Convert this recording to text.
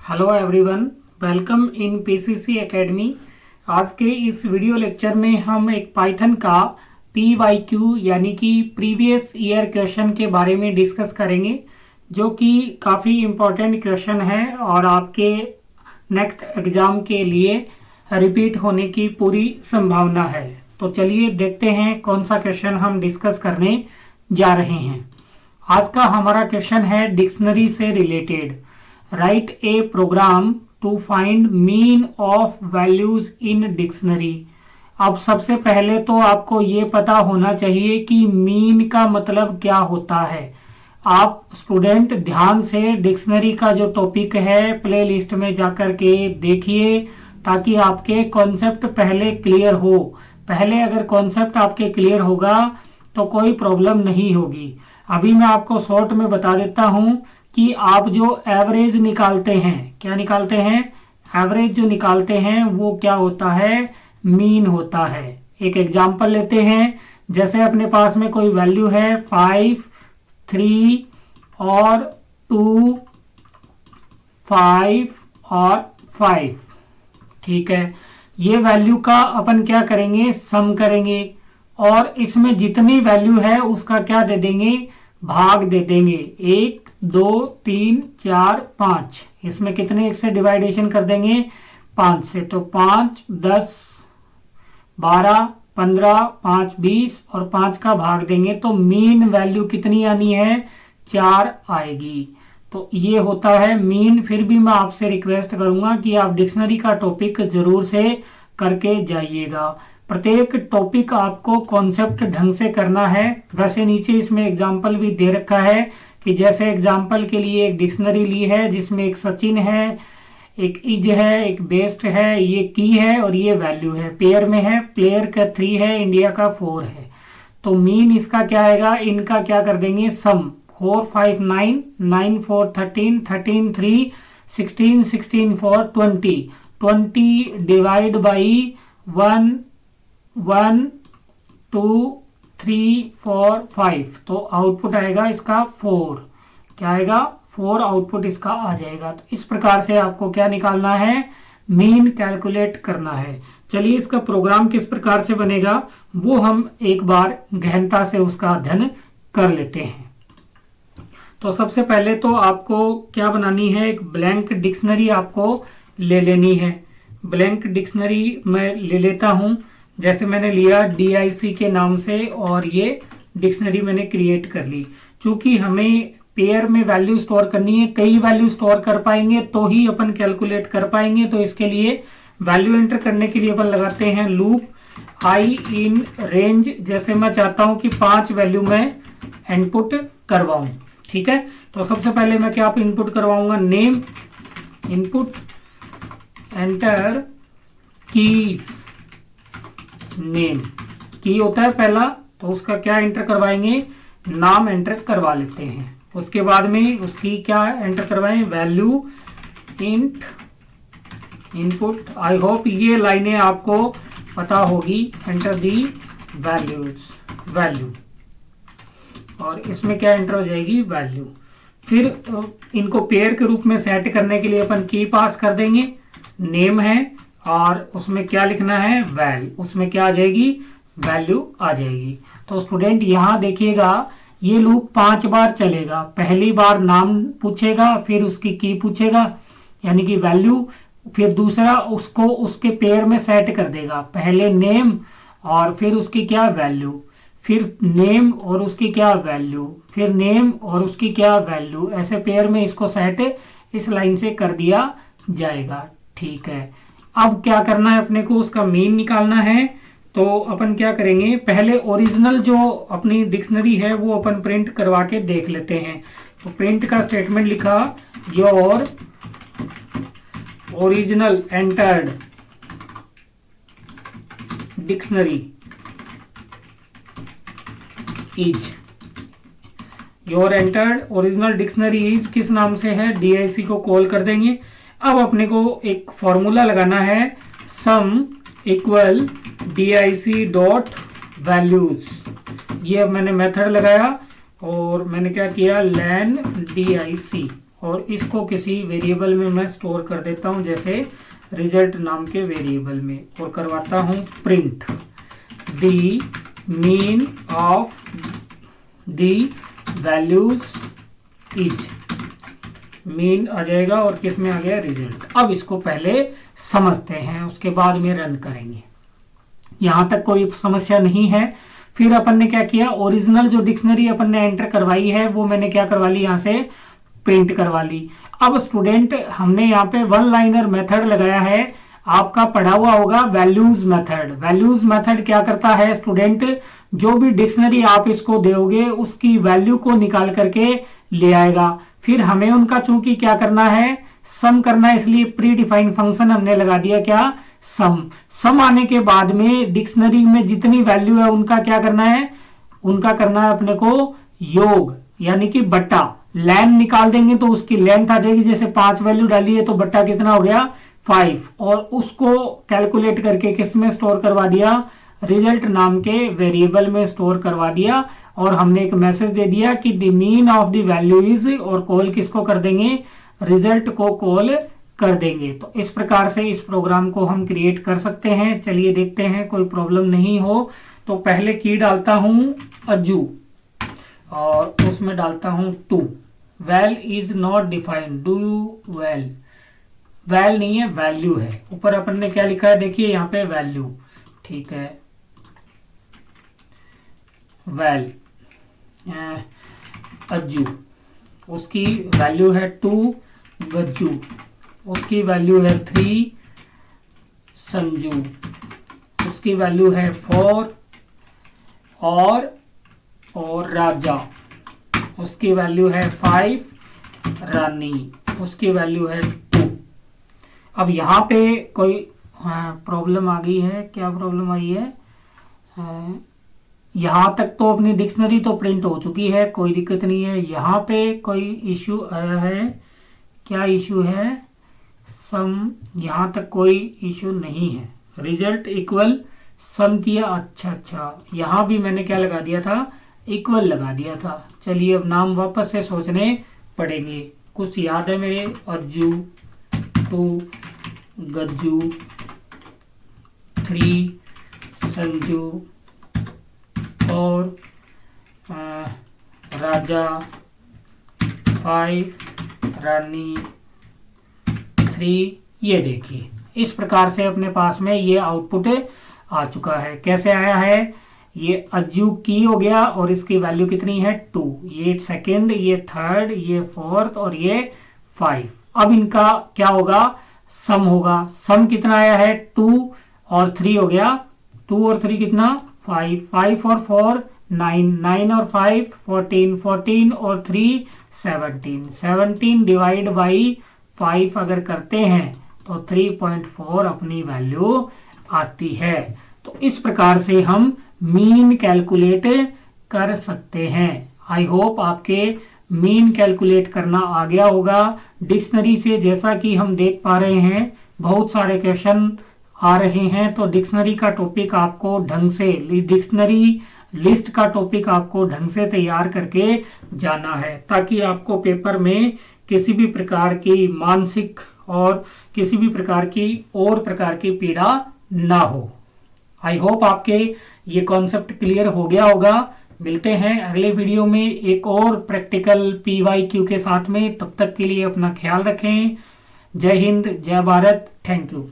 Hello everyone, welcome in PCC academy. आज के इस वीडियो लेक्चर में हम एक पाइथन का PYQ यानी कि प्रीवियस ईयर क्वेश्चन के बारे में डिस्कस करेंगे, जो कि काफ़ी इम्पोर्टेंट क्वेश्चन है और आपके नेक्स्ट एग्ज़ाम के लिए रिपीट होने की पूरी संभावना है। तो चलिए देखते हैं कौन सा क्वेश्चन हम डिस्कस करने जा रहे हैं। आज का हमारा क्वेश्चन है डिक्शनरी से related. Write a program to find mean of values in dictionary. अब सबसे पहले तो आपको ये पता होना चाहिए कि मीन का मतलब क्या होता है। आप स्टूडेंट ध्यान से डिक्शनरी का जो टॉपिक है प्ले लिस्ट में जाकर के देखिए, ताकि आपके कॉन्सेप्ट पहले क्लियर हो। पहले अगर कॉन्सेप्ट आपके क्लियर होगा तो कोई प्रॉब्लम नहीं होगी। अभी मैं आपको शॉर्ट में बता देता हूं कि आप जो एवरेज निकालते हैं, क्या निकालते हैं, एवरेज जो निकालते हैं वो क्या होता है, मीन होता है। एक एग्जांपल लेते हैं। जैसे अपने पास में कोई वैल्यू है 5, 3 और 2, 5 और 5, ठीक है। ये वैल्यू का अपन क्या करेंगे, सम करेंगे और इसमें जितनी वैल्यू है उसका क्या दे देंगे, भाग दे देंगे। 1, 2, 3, 4, 5। इसमें कितने एक से डिवाइडेशन कर देंगे, 5 से। तो 5, 10, 12, 15, 5, 20 और 5 का भाग देंगे तो मीन वैल्यू कितनी आनी है, 4 आएगी। तो ये होता है मीन। फिर भी मैं आपसे रिक्वेस्ट करूंगा कि आप डिक्शनरी का टॉपिक जरूर से करके जाइएगा। प्रत्येक टॉपिक आपको कॉन्सेप्ट ढंग से करना है। वैसे नीचे इसमें एग्जाम्पल भी दे रखा है कि जैसे एग्जाम्पल के लिए एक डिक्शनरी ली है जिसमें एक सचिन है, एक इज है, एक बेस्ट है, ये की है और ये वैल्यू है। पेयर में है, प्लेयर का 3 है, इंडिया का 4 है। तो मीन इसका क्या आएगा, इनका क्या कर देंगे, सम। 4, 5, 9, 9, 4, 13, 13, 3, 16, 16, 4, 20, 20 डिवाइड बाई 1, 1, 2, 3, 4, 5। तो आउटपुट आएगा इसका 4। क्या आएगा, 4 आउटपुट इसका आ जाएगा। तो इस प्रकार से आपको क्या निकालना है, मीन कैलकुलेट करना है। चलिए इसका प्रोग्राम किस प्रकार से बनेगा वो हम एक बार गहनता से उसका अध्ययन कर लेते हैं। तो सबसे पहले तो आपको क्या बनानी है, एक ब्लैंक डिक्शनरी आपको ले लेनी है। ब्लैंक डिक्शनरी मैं ले लेता हूं। जैसे मैंने लिया DIC के नाम से और ये डिक्शनरी मैंने क्रिएट कर ली। चूंकि हमें पेयर में वैल्यू स्टोर करनी है, कई वैल्यू स्टोर कर पाएंगे तो ही अपन कैलकुलेट कर पाएंगे। तो इसके लिए वैल्यू एंटर करने के लिए अपन लगाते हैं लूप आई इन रेंज। जैसे मैं चाहता हूं कि 5 वैल्यू में इनपुट करवाऊं, ठीक है। तो सबसे पहले मैं क्या इनपुट करवाऊंगा, name, input, enter, keys. Name की होता है पहला, तो उसका क्या एंटर करवाएंगे, नाम एंटर करवा लेते हैं। उसके बाद में उसकी क्या एंटर करवाएं, value, int, input. I hope ये लाइनें आपको पता होगी। एंटर दी वैल्यूज, वैल्यू, और इसमें क्या एंटर हो जाएगी, वैल्यू। फिर इनको पेयर के रूप में सेट करने के लिए अपन की पास कर देंगे। नेम है और उसमें क्या लिखना है, वैल। उसमें क्या आ जाएगी, वैल्यू आ जाएगी। तो स्टूडेंट यहां देखिएगा, ये लूप 5 बार चलेगा। पहली बार नाम पूछेगा, फिर उसकी की पूछेगा यानी कि वैल्यू, फिर दूसरा उसको उसके पेयर में सेट कर देगा। पहले नेम और फिर उसकी क्या, वैल्यू, फिर नेम और उसकी क्या, वैल्यू, फिर नेम और उसकी क्या, वैल्यू। ऐसे पेयर में इसको सेट इस लाइन से कर दिया जाएगा, ठीक है। अब क्या करना है अपने को, उसका मीन निकालना है। तो अपन क्या करेंगे, पहले ओरिजिनल जो अपनी डिक्शनरी है वो अपन प्रिंट करवा के देख लेते हैं। तो प्रिंट का स्टेटमेंट लिखा, your original entered dictionary is, your entered original dictionary is किस नाम से है, DIC को कॉल कर देंगे। अब अपने को एक फॉर्मूला लगाना है, sum equal DIC dot values. ये अब मैंने मेथड लगाया और मैंने क्या किया, लैन DIC और इसको किसी वेरिएबल में मैं स्टोर कर देता हूं, जैसे रिजल्ट नाम के वेरिएबल में, और करवाता हूं print the mean of the values is, mean आ जाएगा और किस में आ गया, रिजल्ट। अब इसको पहले समझते हैं, उसके बाद में रन करेंगे। यहां तक कोई समस्या नहीं है। फिर अपन ने क्या किया, ओरिजिनल जो डिक्शनरी अपन ने एंटर करवाई है वो मैंने क्या करवा ली, यहां से प्रिंट करवा ली। अब स्टूडेंट हमने यहाँ पे वन लाइनर मेथड लगाया है, आपका पढ़ा हुआ होगा वैल्यूज मेथड। वैल्यूज मेथड क्या करता है स्टूडेंट, जो भी डिक्शनरी आप इसको दोगे उसकी वैल्यू को निकाल करके ले आएगा। फिर हमें उनका चूंकि क्या करना है, सम करना है, इसलिए प्री डिफाइंड फंक्शन हमने लगा दिया क्या, सम। सम आने के बाद में डिक्शनरी में जितनी वैल्यू है उनका क्या करना है, उनका करना है अपने को योग, यानी कि बट्टा। लेंथ निकाल देंगे तो उसकी लेंथ आ जाएगी, जैसे 5 वैल्यू डाली है तो बट्टा कितना हो गया, 5, और उसको कैलकुलेट करके किस में स्टोर करवा दिया, रिजल्ट नाम के वेरिएबल में स्टोर करवा दिया। और हमने एक मैसेज दे दिया कि the mean of the value is, और कॉल किसको कर देंगे, रिजल्ट को कॉल कर देंगे। तो इस प्रकार से इस प्रोग्राम को हम क्रिएट कर सकते हैं। चलिए देखते हैं, कोई प्रॉब्लम नहीं हो तो पहले की डालता हूं अज्जू और उसमें डालता हूं two. Well is not defined, do well, well नहीं है, वैल्यू है। ऊपर अपन ने क्या लिखा है, देखिए यहाँ पे वैल्यू, ठीक है, वेल अज्जू, उसकी वैल्यू है 2, गज्जू उसकी वैल्यू है 3, संजू उसकी वैल्यू है 4, और राजा उसकी वैल्यू है 5, रानी उसकी वैल्यू है 2। अब यहाँ पे कोई प्रॉब्लम आ गई है, क्या प्रॉब्लम आई है, यहाँ तक तो अपनी डिक्शनरी तो प्रिंट हो चुकी है, कोई दिक्कत नहीं है। यहाँ पे कोई इशू आया है, क्या इशू है, सम, यहाँ तक कोई इशू नहीं है। रिजल्ट इक्वल सम किया, अच्छा, यहाँ भी मैंने क्या लगा दिया था, इक्वल लगा दिया था। चलिए अब नाम वापस से सोचने पड़ेंगे। कुछ याद है मेरे, अज्जू, 2, गज्जू, 3, संजू, और राजा, 5, रानी, 3। ये देखिए इस प्रकार से अपने पास में ये आउटपुट आ चुका है। कैसे आया है, ये अज्जू की हो गया और इसकी वैल्यू कितनी है 2, ये सेकंड, ये थर्ड, ये फोर्थ और ये 5। अब इनका क्या होगा, सम होगा। सम कितना आया है, 2 और 3 हो गया, 2 और 3 कितना, 5, 5 और 4 9, 9 और 5 14, 14 और 3 17, 17 डिवाइड बाई 5 अगर करते हैं तो 3.4 अपनी वैल्यू आती है। तो इस प्रकार से हम मीन कैलकुलेट कर सकते हैं। आई होप आपके मीन कैलकुलेट करना आ गया होगा। डिक्शनरी से जैसा कि हम देख पा रहे हैं बहुत सारे क्वेश्चन आ रहे हैं, तो डिक्शनरी का टॉपिक आपको ढंग से, डिक्शनरी लिस्ट का टॉपिक आपको ढंग से तैयार करके जाना है, ताकि आपको पेपर में किसी भी प्रकार की मानसिक और किसी भी प्रकार की पीड़ा ना हो। आई होप आपके ये कॉन्सेप्ट क्लियर हो गया होगा। मिलते हैं अगले वीडियो में एक और प्रैक्टिकल PYQ के साथ में। तब तक के लिए अपना ख्याल रखें। जय हिंद, जय भारत, थैंक यू।